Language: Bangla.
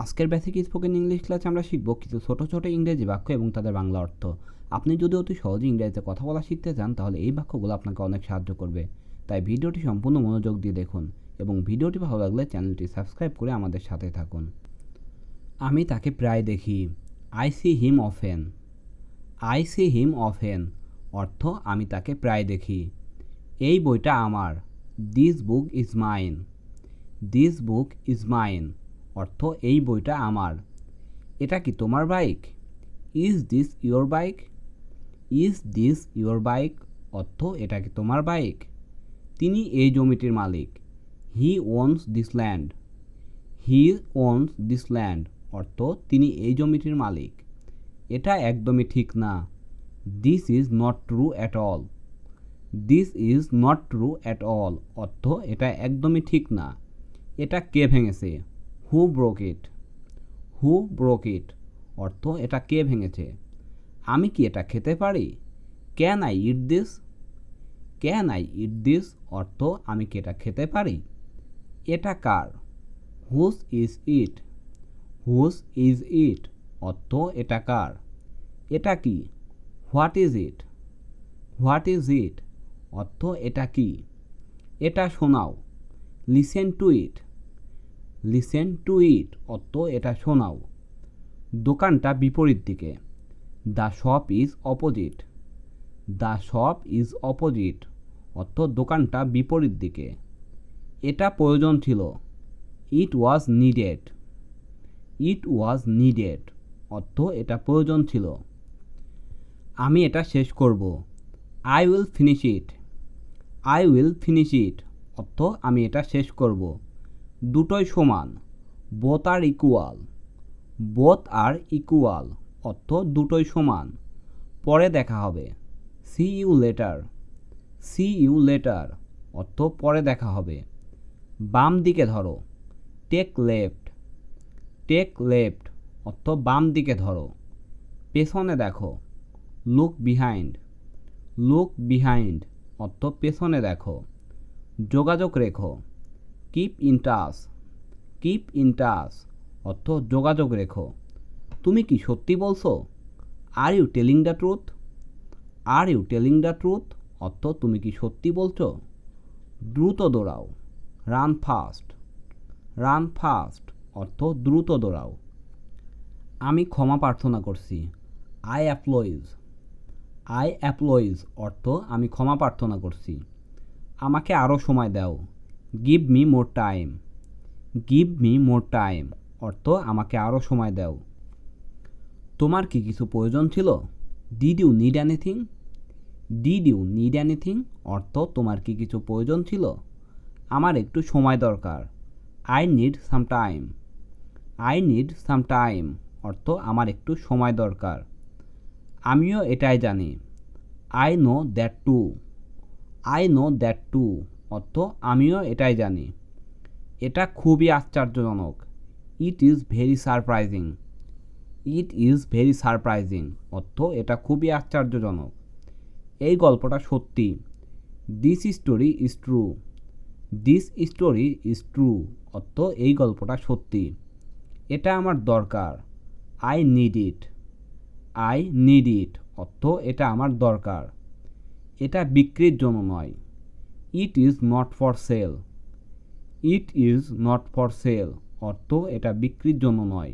আজকের বেসিক স্পোকেন ইংলিশ ক্লাসে আমরা শিখব কিছু ছোট ছোট ইংরেজি বাক্য এবং তাদের বাংলা অর্থ। আপনি যদি অতি সহজে ইংরেজিতে কথা বলা শিখতে চান তাহলে এই বাক্যগুলো আপনাকে অনেক সাহায্য করবে। তাই ভিডিওটি সম্পূর্ণ মনোযোগ দিয়ে দেখুন এবং ভিডিওটি ভালো লাগলে চ্যানেলটি সাবস্ক্রাইব করে আমাদের সাথে থাকুন। আমি তাকে প্রায় দেখি। I see him often. I see him often অর্থ আমি তাকে প্রায় দেখি। এই বইটা আমার। This book is mine. This book is mine অর্থ এই বইটা আমার। এটা কি তোমার bike? Is this your bike? Is this your bike অর্থ এটা কি তোমার বাইক। তিনি এই জমিটির মালিক। He owns this land. He owns this land অর্থ তিনি এই জমিটির মালিক। এটা একদমই ঠিক না। This is not true at all. This is not true at all অর্থ এটা একদমই ঠিক না। এটা কে ভেঙেছে? Who broke it. Who broke ইট অর্থ এটা কে ভেঙেছে। আমি কি এটা খেতে পারি? Can I eat this? Can I eat this অর্থ আমি কি এটা খেতে পারি। এটা কার? Whose is it? Whose is it অর্থ এটা কার। এটা কি? What is it? What is it অর্থ এটা কি। এটা শোনাও। Listen to it. Listen to it অর্থ এটা শোনাও। দোকানটা বিপরীত দিকে। The shop is opposite. The shop is opposite অর্থ দোকানটা বিপরীত দিকে। এটা প্রয়োজন ছিল। ইট ওয়াজ নিডেড। ইট ওয়াজ নিডেড অর্থ এটা প্রয়োজন ছিল। আমি এটা শেষ করব। I will finish it. I will finish it অর্থ আমি এটা শেষ করব। দুটোই সমান। Both are equal. Both are equal অর্থ দুটোই সমান। পরে দেখা হবে। See you later. See you later অর্থ পরে দেখা হবে। বাম দিকে ধরো। Take left. টেক লেফট অর্থ বাম দিকে ধরো। পেছনে দেখো। Look behind. লুক বিহাইন্ড অর্থ পেছনে দেখো। যোগাযোগ রেখো। Keep in touch. Keep in touch অর্থ যোগাযোগ রেখো। তুমি কি সত্যি বলছো? Are you telling the truth? Are you telling the truth অর্থ তুমি কি সত্যি বলছো। দ্রুত দৌড়াও। Run fast. রান ফাস্ট অর্থ দ্রুত দৌড়াও। আমি ক্ষমা প্রার্থনা করছি। আই অ্যাপ্লয়েজ। আই অ্যাপ্লয়েজ অর্থ আমি ক্ষমা প্রার্থনা করছি। আমাকে আরও সময় দাও। Give me more time. Give me more time অর্থ আমাকে আরও সময় দাও। তোমার কি কিছু প্রয়োজন ছিল? Did you need anything? Did you need anything অর্থ তোমার কি কিছু প্রয়োজন ছিল। আমার একটু সময় দরকার। I need some time. I need some time অর্থ আমার একটু সময় দরকার। আমিও এটাই জানি। I know that too. I know that too অর্থ আমিও এটাই জানি। এটা খুবই আশ্চর্যজনক। It is very surprising. It is very surprising অর্থ এটা খুবই আশ্চর্যজনক। এই গল্পটা সত্যি। This story is true. This story is true অর্থ এই গল্পটা সত্যি। এটা আমার দরকার। I need it. I need ইট অর্থ এটা আমার দরকার। এটা বিক্রির জন্য নয়। It is not for sale. It is not for sale অর্থ এটা বিক্রির জন্য নয়।